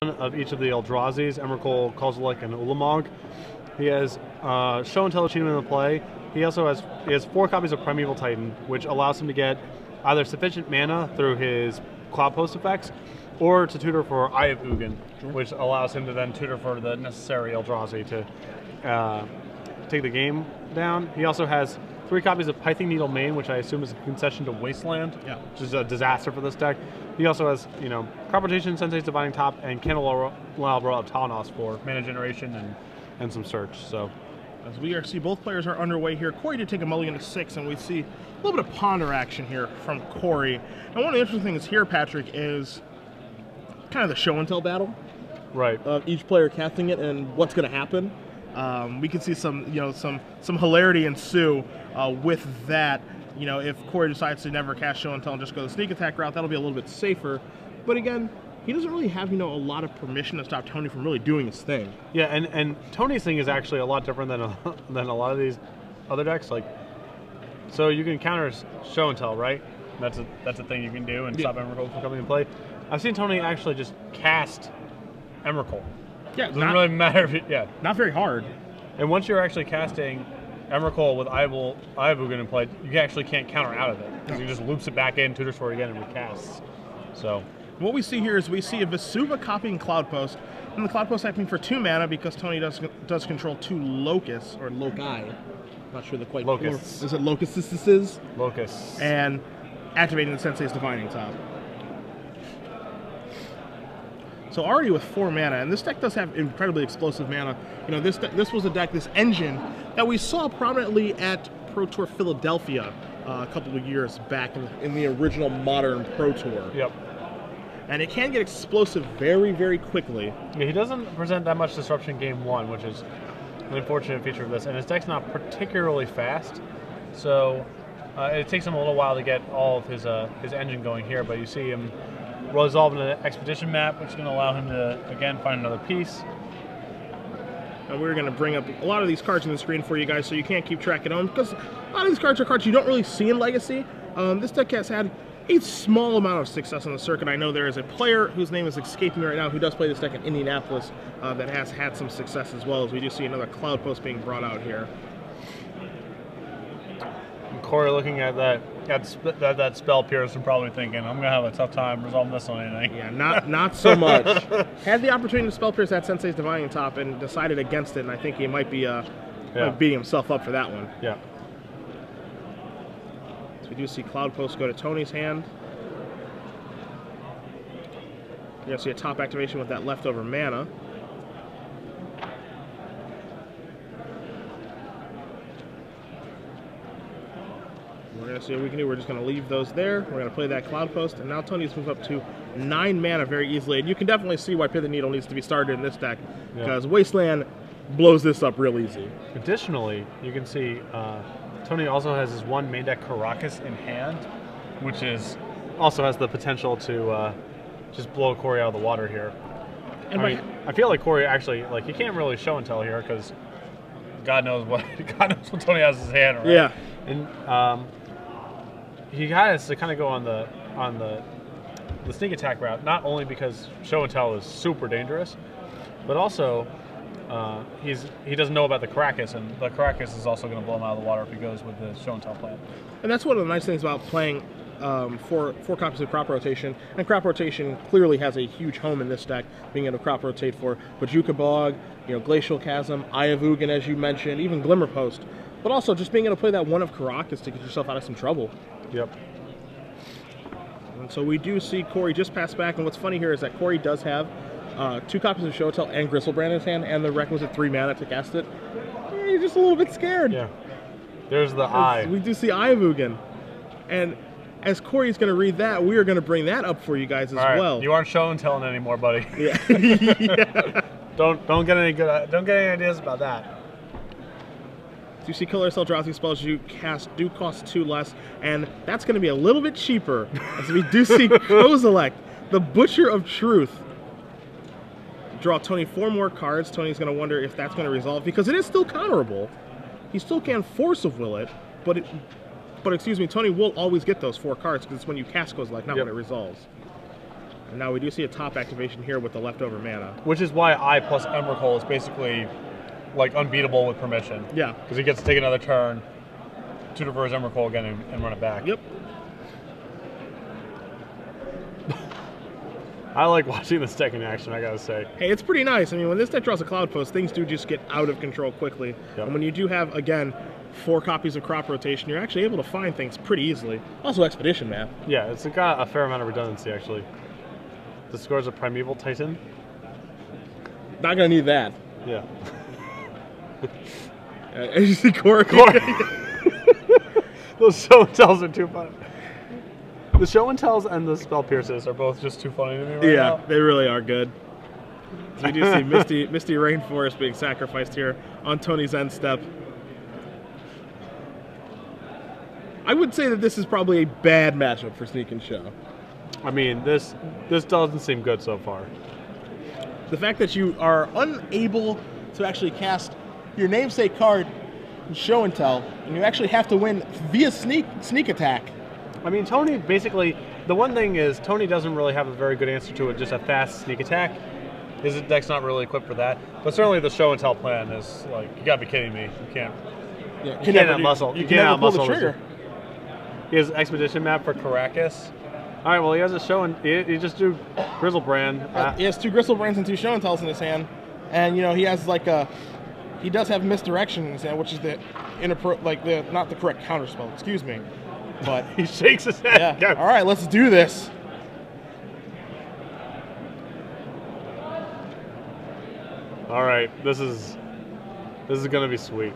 of each of the Eldrazi's, Emrakul, Kozilek, and Ulamog. He has Show and Tell achievement in the play. He also has 4 copies of Primeval Titan, which allows him to get either sufficient mana through his Cloud Post effects, or to tutor for Eye of Ugin, which allows him to then tutor for the necessary Eldrazi to take the game down. He also has 3 copies of Pithing Needle Main, which I assume is a concession to Wasteland, which is a disaster for this deck. He also has, Crop Rotation, Sensei's Dividing Top, and Candelabra of Talanos for mana generation and some search. So, as we see both players are underway here, Corey did take a mulligan to 6, and we see a little bit of ponder action here from Corey. And one of the interesting things here, Patrick, is kind of the show and tell battle. Right. Of each player casting it and what's going to happen. We can see some hilarity ensue with that. If Corey decides to never cast Show and Tell and just go the sneak attack route, that'll be a little bit safer. But again, he doesn't really have a lot of permission to stop Tony from really doing his thing. Yeah, and Tony's thing is actually a lot different than a lot of these other decks. So you can counter Show and Tell, right? That's a thing you can do and stop Emrakul from coming in play. I've seen Tony actually just cast Emrakul. Yeah, doesn't really matter if not very hard. And once you're actually casting Emrakul with Eye of Ugin in play, you actually can't counter out of it because he just loops it back in, tutors for it again, and recasts. So what we see here is we see a Vesuva copying Cloud Post, and the Cloud Post acting for 2 mana because Tony does control 2 Locus or Loci. Not sure the quite Locusts. Is it Locusts? Locusts. And activating the Sensei's Divining Top. So already with 4 mana, and this deck does have incredibly explosive mana. This was a deck, this engine, that we saw prominently at Pro Tour Philadelphia a couple of years back in the original Modern Pro Tour. Yep. And it can get explosive very, very quickly. Yeah, he doesn't present that much disruption game 1, which is an unfortunate feature of this. And his deck's not particularly fast, so it takes him a little while to get all of his engine going here. But you see him resolving an expedition map, which is going to allow him to, again, find another piece. And we're going to bring up a lot of these cards on the screen for you guys so you can't keep track of them, because a lot of these cards are cards you don't really see in Legacy. This deck has had a small amount of success on the circuit. I know there is a player whose name is escaping me right now who does play this deck in Indianapolis that has had some success as well, as we do see another Cloud Post being brought out here. And Corey looking at that spell pierce and probably thinking, I'm going to have a tough time resolving this on anything. Yeah, not so much. Had the opportunity to spell pierce that Sensei's Divining Top and decided against it, and I think he might be beating himself up for that one. Yeah. So we do see Cloud Post go to Tony's hand. You're going to see a top activation with that leftover mana. We're going to see what we can do. We're just going to leave those there. We're going to play that Cloud Post, and now Tony's moved up to 9 mana very easily. And you can definitely see why Pithing Needle needs to be started in this deck, because Wasteland blows this up real easy. Additionally, you can see Tony also has his 1 main deck Caracas in hand, which also has the potential to just blow Corey out of the water here. And I feel like Corey actually, he can't really show and tell here because God knows what Tony has in his hand, right? Yeah. And he has to kind of go on the sneak attack route, not only because show and tell is super dangerous, but also he doesn't know about the Caracas, and the Caracas is also going to blow him out of the water if he goes with the show and tell plan. And that's one of the nice things about playing four copies of Crop Rotation. And Crop Rotation clearly has a huge home in this deck, being able to Crop Rotate for Bajuka Bog, Glacial Chasm, Eye of Ugin, as you mentioned, even Glimmer Post. But also just being able to play that 1 of Caracas to get yourself out of some trouble. Yep. And so we do see Corey just pass back, and what's funny here is that Corey does have 2 copies of Show Tell and Gristlebrand in his hand, and the requisite 3 mana to cast it. He's just a little bit scared. Yeah. There's the Eye. We do see Eye of Ugin. And as Corey's going to read that, we are going to bring that up for you guys as well. You aren't show and telling anymore, buddy. Yeah. Yeah. Don't get any ideas about that. You see colorless Eldrazi spells you cast do cost 2 less, and that's going to be a little bit cheaper, as we do see Kozilek, the Butcher of Truth. Draw Tony 4 more cards. Tony's going to wonder if that's going to resolve, because it is still counterable. He still can Force of Will it, but excuse me, Tony will always get those 4 cards, because it's when you cast Kozilek, not when it resolves. And now we do see a top activation here with the leftover mana. Which is why I plus Emrakul is basically like unbeatable with permission. Yeah. Because he gets to take another turn, tutor for his Emrakul again, and run it back. Yep. I like watching this deck in action, I gotta say. Hey, it's pretty nice. I mean, when this deck draws a Cloud Post, things do just get out of control quickly. Yep. And when you do have, again, 4 copies of Crop Rotation, you're actually able to find things pretty easily. Also, Expedition Map. Yeah, it's got a fair amount of redundancy, actually. The score's a Primeval Titan. Not gonna need that. Yeah. As you see, Corey. Those show and tells are too funny. The show and tells and the spell pierces are both just too funny to me right now. Yeah, they really are good. So we do see Misty Rainforest being sacrificed here on Tony's end step. I would say that this is probably a bad matchup for Sneak and Show. I mean, this doesn't seem good so far. The fact that you are unable to actually cast your namesake card in Show and Tell, and you actually have to win via sneak attack. I mean, Tony basically, the one thing is Tony doesn't really have a very good answer to it, just a fast sneak attack. His deck's not really equipped for that. But certainly the show and tell plan is like, you gotta be kidding me. You can't. Yeah, you can't muscle. You can't pull the trigger. He has expedition map for Caracas. All right, well he has a show and he just do Grizzlebrand. He has 2 Grizzlebrands and 2 show and tells in his hand, and you know he has like he does have misdirection in his hand, which is not the correct counterspell. Excuse me. But he shakes his head. Yeah. All right, let's do this. All right, this is gonna be sweet.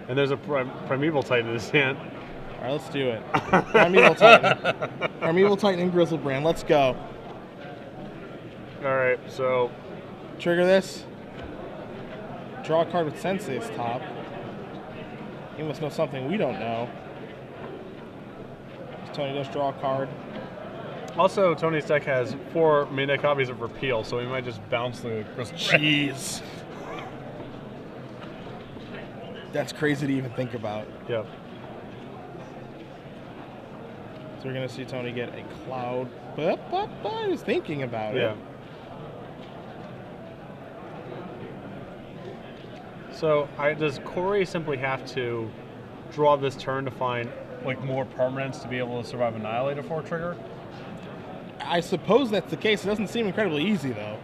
And there's a Primeval Titan in his hand. All right, let's do it. Primeval Titan. Primeval Titan and Grizzlebrand. Let's go. All right, so trigger this. Draw a card with Sensei's top. He must know something we don't know. Tony does draw a card. Also, Tony's deck has 4 main deck copies of Repeal, so he might just bounce the Crystal. Jeez. That's crazy to even think about. Yep. So we're going to see Tony get a Cloud. But I was thinking about it. Yeah. So does Corey simply have to draw this turn to find like more permanents to be able to survive Annihilator for a trigger? I suppose that's the case. It doesn't seem incredibly easy though,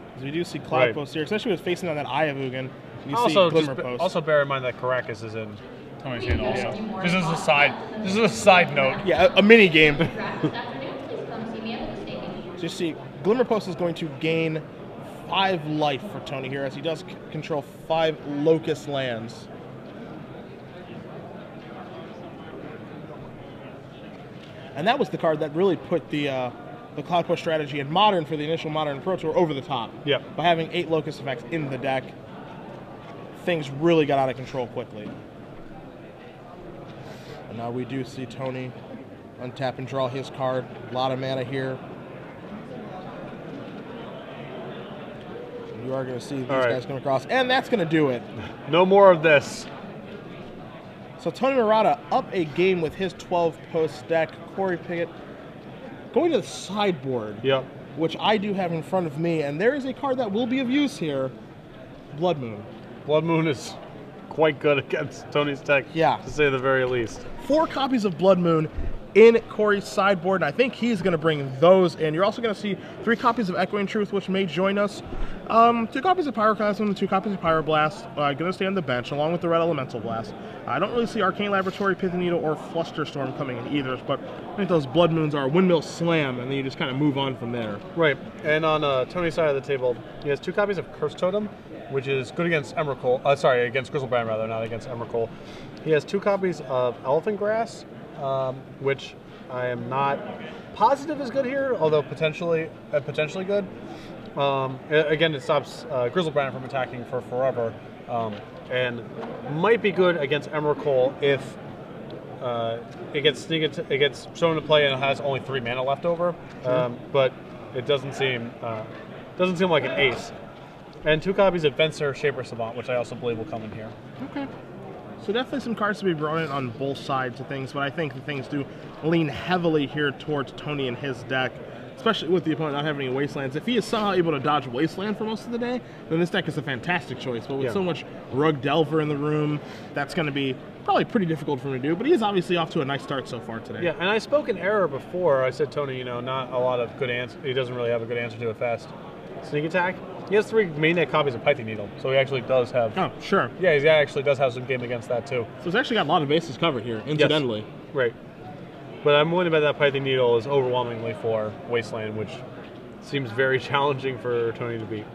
because we do see Cloud Post here, especially with facing on that Eye of Ugin. You see Glimmer Post. Also bear in mind that Caracas is in Tony's hand also. Yeah. This is a side note. Yeah, a mini game. So you see, Glimmer Post is going to gain 5 life for Tony here, as he does control 5 Locust lands. And that was the card that really put the Cloud Push strategy in Modern for the initial Modern Pro Tour over the top. Yep. By having 8 Locust effects in the deck, things really got out of control quickly. And now we do see Tony untap and draw his card. A lot of mana here. You are going to see these guys come across, and that's going to do it. No more of this. So Tony Murata up a game with his 12-post deck. Corey Pigott going to the sideboard, which I do have in front of me, and there is a card that will be of use here, Blood Moon. Blood Moon is quite good against Tony's deck, to say the very least. 4 copies of Blood Moon in Corey's sideboard, and I think he's going to bring those in. You're also going to see 3 copies of Echoing Truth, which may join us. 2 copies of Pyroclasm, 2 copies of Pyroblast, going to stay on the bench, along with the Red Elemental Blast. I don't really see Arcane Laboratory, Pithing Needle, or Flusterstorm coming in either, but I think those Blood Moons are a Windmill Slam, and then you just kind of move on from there. Right, and on Tony's side of the table, he has 2 copies of Curse Totem, which is good against Emrakul, against Grizzlebrand rather, not against Emrakul. He has 2 copies of Elephant Grass, which I am not positive is good here, although potentially good. Again, it stops Grizzlebrand from attacking for forever, and might be good against Emrakul if it gets shown to play and it has only 3 mana left over. But it doesn't seem like an ace. And 2 copies of Venser Shaper Savant, which I also believe will come in here. Okay. So definitely some cards to be brought in on both sides of things, but I think the things do lean heavily here towards Tony and his deck, especially with the opponent not having any Wastelands. If he is somehow able to dodge Wasteland for most of the day, then this deck is a fantastic choice. But with so much Rug Delver in the room, that's going to be probably pretty difficult for him to do. But he is obviously off to a nice start so far today. Yeah, and I spoke in error before. I said, Tony, not a lot of good answer. He doesn't really have a good answer to a fast sneak attack. He has 3 main deck copies of Python Needle, so he actually does have... Oh, sure. Yeah, he actually does have some game against that, too. So he's actually got a lot of bases covered here, incidentally. Yes. Right. But I'm willing to bet that Python Needle is overwhelmingly for Wasteland, which seems very challenging for Tony to beat.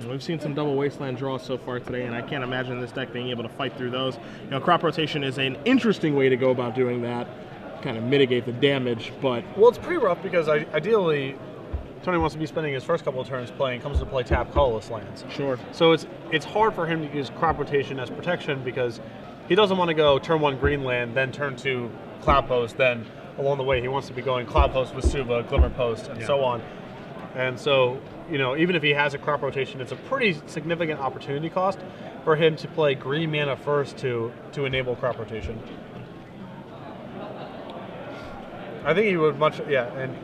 We've seen some double Wasteland draws so far today, and I can't imagine this deck being able to fight through those. Crop rotation is an interesting way to go about doing that, kind of mitigate the damage, but... Well, it's pretty rough because ideally... Tony wants to be spending his first couple of turns comes to play tap colorless lands. Sure. So it's hard for him to use crop rotation as protection because he doesn't want to go turn 1 green land, then turn 2 Cloud Post, then along the way he wants to be going Cloud Post with Suba, Glimmer Post, and so on. And so, even if he has a crop rotation, it's a pretty significant opportunity cost for him to play green mana first to enable crop rotation. I think he would and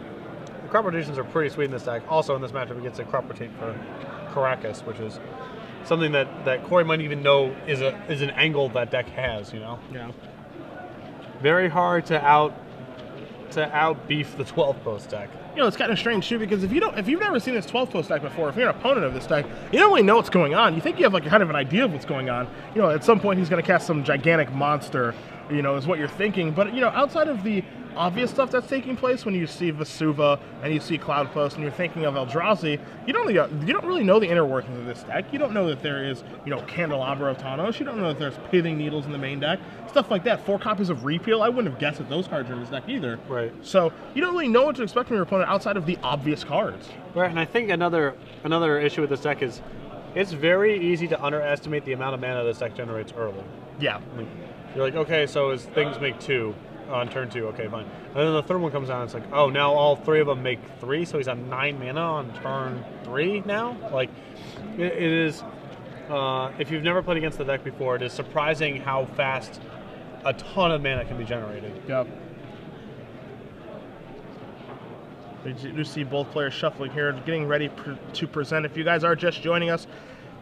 crop rotations are pretty sweet in this deck. Also in this matchup, he gets a crop rotate for Caracas, which is something that Corey might even know is an angle that deck has. Yeah. Very hard to out beef the 12 post deck. It's kind of strange too because if you've never seen this 12 post deck before, if you're an opponent of this deck, you don't really know what's going on. You think you have like kind of an idea of what's going on. At some point he's going to cast some gigantic monster. Is what you're thinking. But outside of the obvious stuff that's taking place when you see Vesuva and you see Cloud Post and you're thinking of Eldrazi, you don't really know the inner workings of this deck. You don't know that there is, Candelabra of Tawnos. You don't know that there's Pithing Needles in the main deck. Stuff like that. 4 copies of Repeal. I wouldn't have guessed that those cards are in this deck either. Right. So you don't really know what to expect from your opponent outside of the obvious cards. Right, and I think another issue with this deck is it's very easy to underestimate the amount of mana this deck generates early. Yeah. You're like, okay, so his things make 2 on turn 2, okay, fine. And then the third one comes out, and it's like, oh, now all 3 of them make 3, so he's on 9 mana on turn 3 now? Like, it is, if you've never played against the deck before, it is surprising how fast a ton of mana can be generated. Yep. We do see both players shuffling here, getting ready to present. If you guys are just joining us,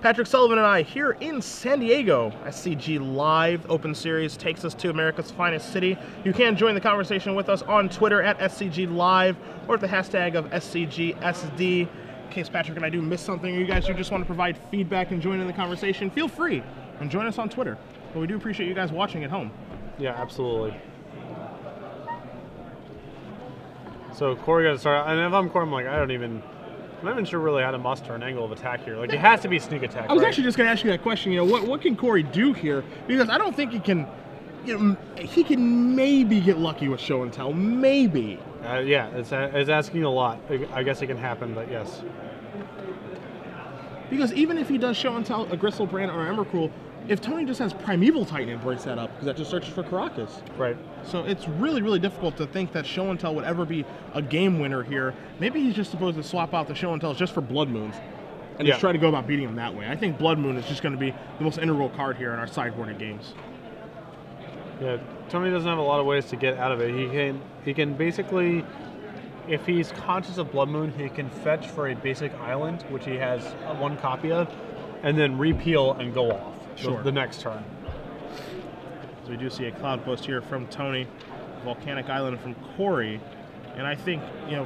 Patrick Sullivan and I here in San Diego. SCG Live Open Series takes us to America's finest city. You can join the conversation with us on Twitter at SCG Live or at the hashtag of SCGSD. In case Patrick and I do miss something or you guys just want to provide feedback and join in the conversation, feel free and join us on Twitter. But we do appreciate you guys watching at home. Yeah, absolutely. So Corey got to start, and if I'm Corey, I'm like, I'm not even sure really how to muster an angle of attack here. Like, it has to be sneak attack, I was actually just going to ask you that question. What can Corey do here? Because I don't think he can, he can maybe get lucky with show and tell. Maybe. Yeah, it's asking a lot. I guess it can happen, but yes. Because even if he does show and tell a Gristlebrand or Emrakul, if Tony just has Primeval Titan and breaks that up, because that just searches for Caracas. Right. So it's really, really difficult to think that Show and Tell would ever be a game winner here. Maybe he's just supposed to swap out the Show and Tells just for Blood Moons and just try to go about beating him that way. I think Blood Moon is just going to be the most integral card here in our sideboarded games. Yeah, Tony doesn't have a lot of ways to get out of it. He can basically, if he's conscious of Blood Moon, he can fetch for a basic island, which he has 1 copy of, and then repeal and go off. Sure. The next turn. So we do see a Cloud Post here from Tony, Volcanic Island from Corey, and I think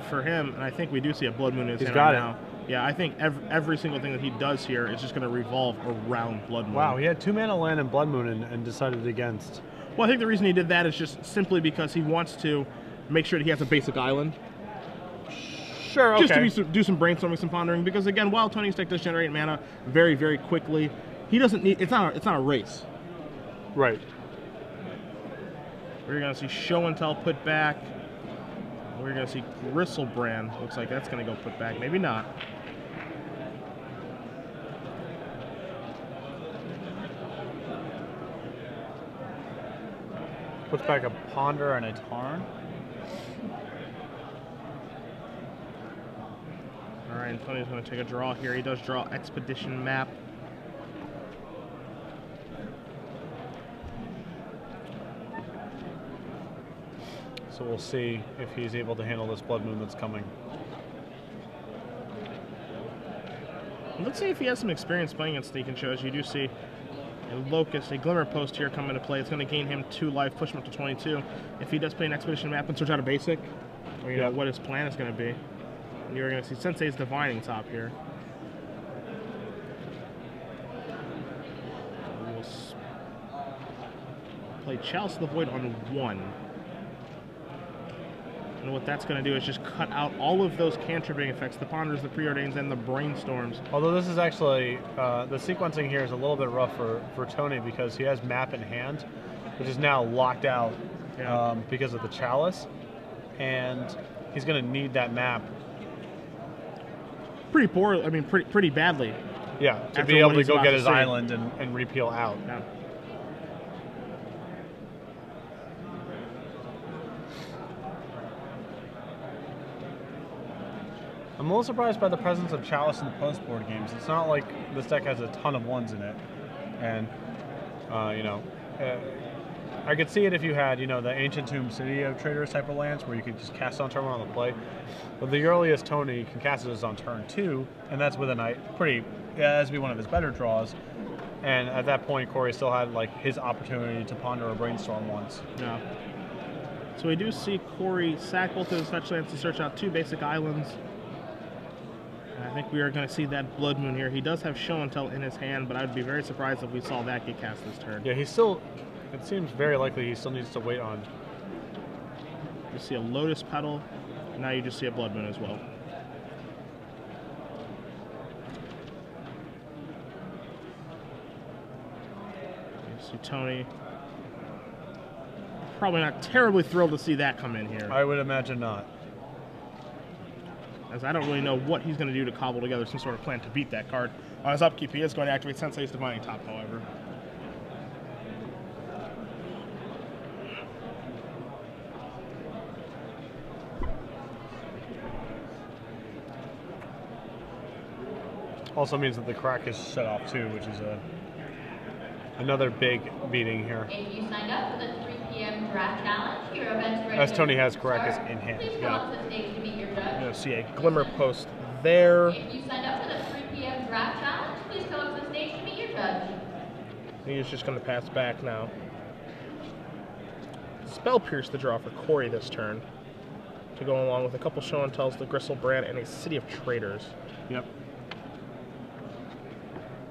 for him, and I think we do see a Blood Moon in his hand right now. Yeah, I think every single thing that he does here is just going to revolve around Blood Moon. Wow, he had 2 mana land and Blood Moon and decided against. Well, I think the reason he did that is just simply because he wants to make sure that he has a basic island. Sure, okay. Just to do some brainstorming, some pondering, because again, while Tony's deck does generate mana very, very quickly, he doesn't need. It's not a race. Right. We're gonna see Show and Tell put back. We're gonna see Gristlebrand. Looks like that's gonna go put back. Maybe not. Puts back a Ponder and a Tarn. All right, and Tony's gonna take a draw here. He does draw Expedition Map. So we'll see if he's able to handle this Blood Moon that's coming. Let's see if he has some experience playing in Sneak and Shows. You do see a Locust, a Glimmer Post here come into play. It's going to gain him 2 life, push him up to 22. If he does play an Expedition map and switch out a basic, or you know what his plan is going to be, and you're going to see Sensei's Divining top here. We'll play Chalice of the Void on 1. And what that's going to do is just cut out all of those cantripping effects, the Ponders, the Preordains, and the Brainstorms. Although this is actually, the sequencing here is a little bit rough for Tony because he has map in hand, which is now locked out because of the Chalice. And he's going to need that map. Pretty poor, I mean, pretty badly. Yeah, to be able to go get his island and repeal out. Yeah. I'm a little surprised by the presence of Chalice in the post-board games. It's not like this deck has a ton of 1s in it. And, I could see it if you had, the Ancient Tomb City of Traders type of lands where you could just cast on turn 1 on the play. But the earliest Tony can cast it is on turn 2, and that's with a has to be one of his better draws. And at that point, Corey still had his opportunity to ponder a Brainstorm once. Yeah. So we do see Corey sack both of his fetch lands to search out 2 basic islands. I think we are going to see that Blood Moon here. He does have Show and Tell in his hand, but I'd be very surprised if we saw that get cast this turn. Yeah, it seems very likely he still needs to wait on. You see a Lotus Petal, and now you just see a Blood Moon as well. You see Tony. Probably not terribly thrilled to see that come in here. I would imagine not. As I don't really know what he's going to do to cobble together some sort of plan to beat that card. On his upkeep, he is going to activate Sensei's Divining Top, however. Also means that the crack is shut off too, which is another big beating here. If you signed up for the 3 p.m. draft challenge, your event's ready. As Tony has Caracas in hand. Please come up to the stage to meet your judge. You'll see a Glimmer Post there. If you signed up for the 3 p.m. draft challenge, please come up to the stage to meet your judge. He's just going to pass back now. Spell Pierce the draw for Corey this turn, to go along with a couple Show and Tells, the Gristlebrand, and a City of Traders. Yep.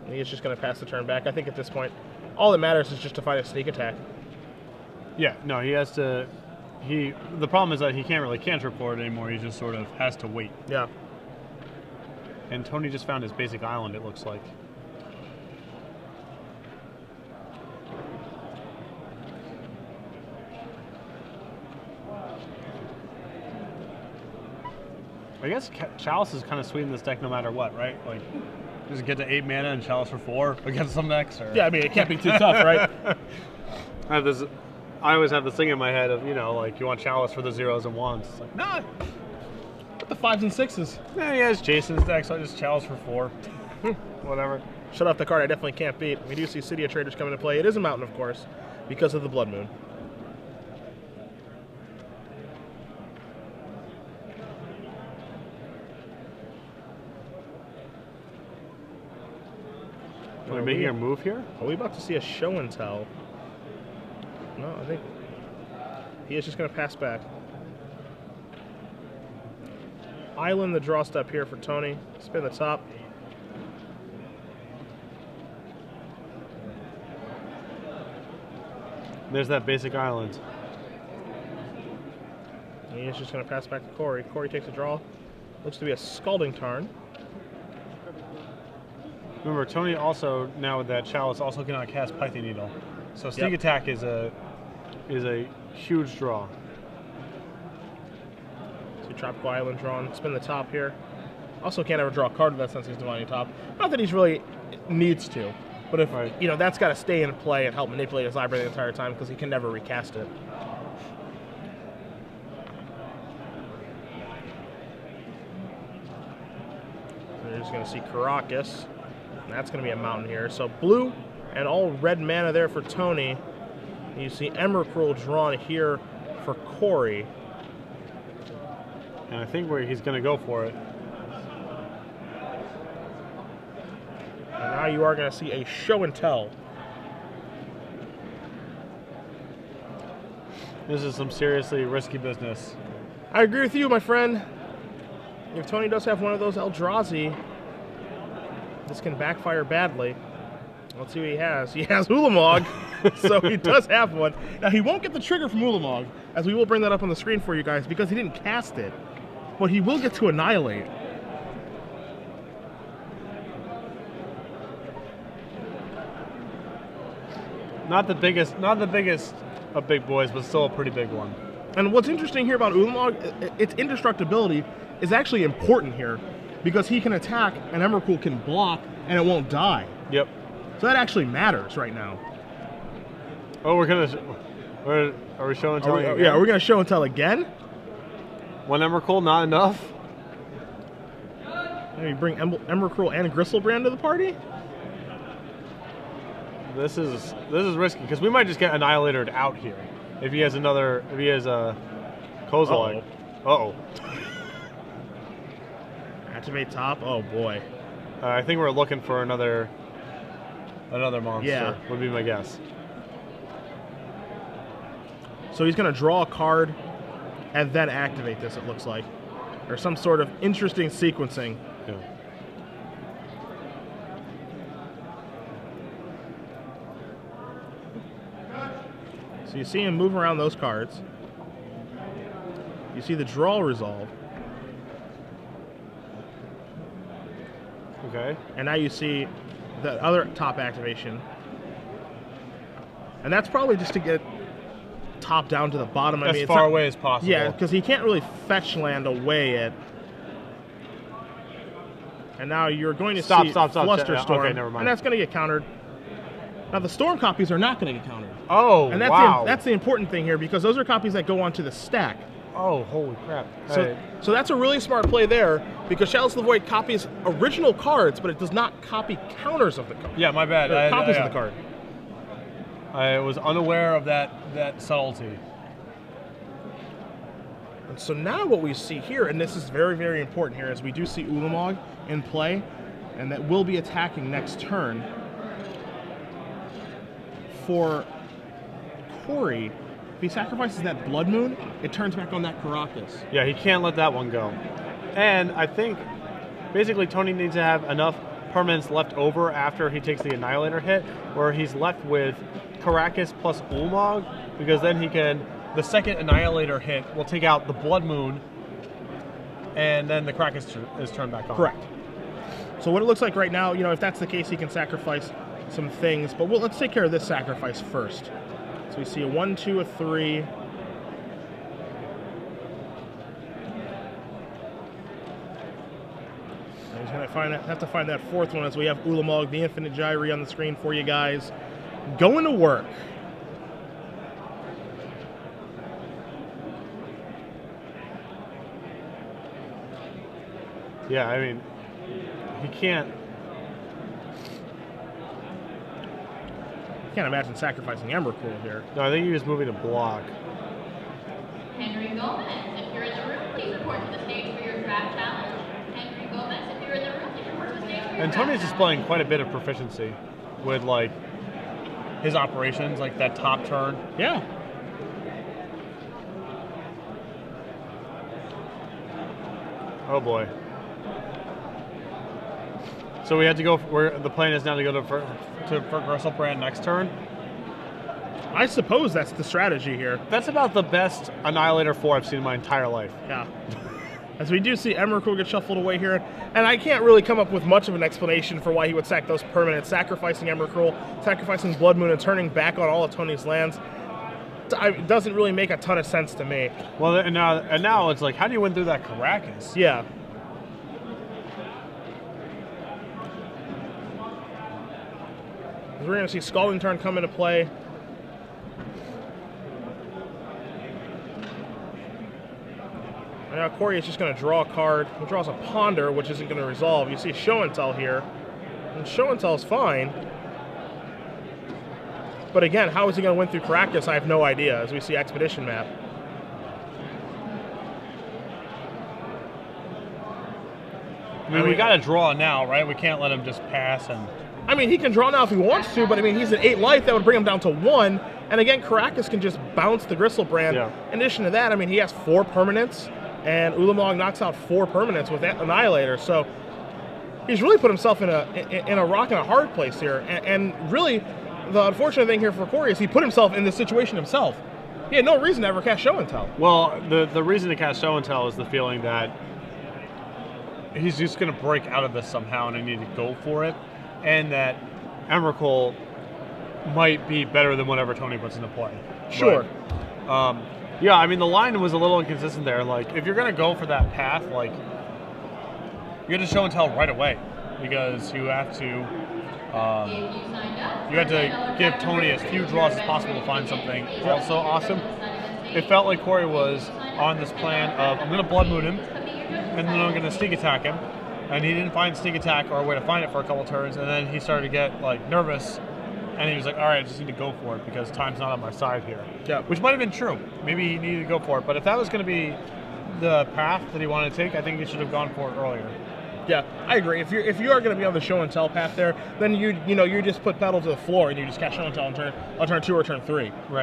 And he's just going to pass the turn back. I think at this point, all that matters is just to find a sneak attack. Yeah, no, he has to. The problem is that he can't really cantrip for it anymore. He just sort of has to wait. Yeah. And Tony just found his basic island, it looks like. I guess Chalice is kind of sweet in this deck no matter what, right? Like, just get to 8 mana and Chalice for 4 against some decks? Or... Yeah, I mean, it can't be too tough, right? I always have this thing in my head of, you want Chalice for the 0s and 1s. It's like, nah. But the 5s and 6s. Yeah, he has Jason's deck, so I just Chalice for 4. Whatever. Shut off the card I definitely can't beat. We do see City of Traders come into play. It is a mountain, of course, because of the Blood Moon. Are we making a move here? Are we about to see a Show and Tell? No, I think he is just going to pass back. Island, the draw step here for Tony. Spin the top. There's that basic island. And he is just going to pass back to Corey. Corey takes a draw. Looks to be a Scalding Tarn. Remember, Tony also, now with that Chalice, also cannot cast Python Needle. So Sneak Attack is a huge draw. So Tropical Island drawn. Spin the top here. Also can't ever draw a card with that since he's Divining Top. Not that he's really needs to. But if, that's got to stay in play and help manipulate his library the entire time because he can never recast it. So you're just going to see Caracas. That's going to be a mountain here. So blue and all red mana there for Tony. You see Emrakul drawn here for Corey. And I think he's going to go for it. And now you are going to see a show and tell. This is some seriously risky business. I agree with you, my friend. If Tony does have one of those Eldrazi, this can backfire badly. Let's see what he has. He has Ulamog, so he does have one. Now, he won't get the trigger from Ulamog, as we will bring that up on the screen for you guys, because he didn't cast it. But he will get to Annihilate. Not the biggest of big boys, but still a pretty big one. And what's interesting here about Ulamog, its indestructibility is actually important here, because he can attack and Emrakul can block and it won't die. Yep. So that actually matters right now. Oh, are we showing and telling again? Yeah, we're going to show and tell again. One Emrakul, not enough? Maybe bring Emrakul and Gristlebrand to the party? This is risky, because we might just get Annihilatored out here. If he has a Kozilek. Uh-oh. Activate top? Oh, boy. I think we're looking for another monster, Yeah. would be my guess. So he's going to draw a card and then activate this, it looks like. Or some sort of interesting sequencing. Yeah. So you see him move around those cards. You see the draw resolve. Okay. And now you see the other top activation. And that's probably just to get top down to the bottom. As far away as possible. Yeah, because he can't really fetch land away it. And now you're going to see Flusterstorm. Okay, never mind. And that's going to get countered. Now the Storm copies are not going to get countered. Oh, and that's wow. that's the important thing here, because those are copies that go onto the stack. Oh, holy crap. So that's a really smart play there, because Chalice of the Void copies original cards, but it does not copy counters of the card. Yeah, my bad. Copies of the card. I was unaware of that subtlety. And so now what we see here, and this is very, very important here, is we do see Ulamog in play, and that will be attacking next turn. For Corey, if he sacrifices that Blood Moon, it turns back on that Caracas. Yeah, he can't let that one go. And I think basically Tony needs to have enough permanents left over after he takes the Annihilator hit, where he's left with Caracas plus Ulamog, because then he can, the second Annihilator hit will take out the Blood Moon, and then the Caracas is turned back on. Correct. So what it looks like right now, if that's the case, he can sacrifice some things, but let's take care of this sacrifice first. So we see a 1, 2, a 3. And he's going to have to find that fourth one, as we have Ulamog, the Infinite Gyri, on the screen for you guys. Going to work. Yeah, I mean, he can't. Can't imagine sacrificing Emrakul here. No, I think he was moving to block. Henry Gomez, if you're in the room, please report to the stage for your draft challenge. Henry Gomez, if you're in the room, please report to the stage for your And Tony's displaying quite a bit of proficiency with, like, his operations, like that top turn. Yeah. Oh boy. So we had to go. The plan is now to go for Gristlebrand next turn. I suppose that's the strategy here. That's about the best Annihilator 4 I've seen in my entire life. Yeah. As we do see Emrakul get shuffled away here, and I can't really come up with much of an explanation for why he would sack those permanents, sacrificing Emrakul, sacrificing Blood Moon, and turning back on all of Tony's lands. It doesn't really make a ton of sense to me. Well, and now it's like, how do you win through that Caracas? Yeah. We're going to see Scalding Tarn come into play. And now Corey is just going to draw a card. He draws a Ponder, which isn't going to resolve. You see Show and Tell here. And Show and Tell is fine. But again, how is he going to win through Caracas? I have no idea, as we see Expedition Map. I mean, we got to draw now, right? We can't let him just pass and... I mean, he can draw now if he wants to, but I mean, he's at 8 life. That would bring him down to 1. And again, Caracas can just bounce the Gristlebrand. Yeah. In addition to that, I mean, he has 4 permanents, and Ulamog knocks out 4 permanents with Annihilator. So he's really put himself in a rock and a hard place here. And really, the unfortunate thing here for Corey is he put himself in this situation himself. He had no reason to ever cast Show and Tell. Well, the reason to cast Show and Tell is the feeling that he's just going to break out of this somehow, and I need to go for it. And that Emrakul might be better than whatever Tony puts into play. Sure. But, yeah, I mean, the line was a little inconsistent there. Like, if you're going to go for that path, like, you have to Show and Tell right away, because you have to give Tony as few draws as possible to find something also awesome. It felt like Corey was on this plan of, I'm going to Blood Moon him, and then I'm going to sneak attack him. And he didn't find sneak attack or a way to find it for a couple turns, and then he started to get like nervous, and he was like, all right, I just need to go for it because time's not on my side here. Yeah. Which might have been true. Maybe he needed to go for it, but if that was going to be the path that he wanted to take, I think he should have gone for it earlier. Yeah, I agree. If you are going to be on the Show and Tell path there, then you just put pedal to the floor and you just cast Show and Tell on turn 2 or turn 3. Right.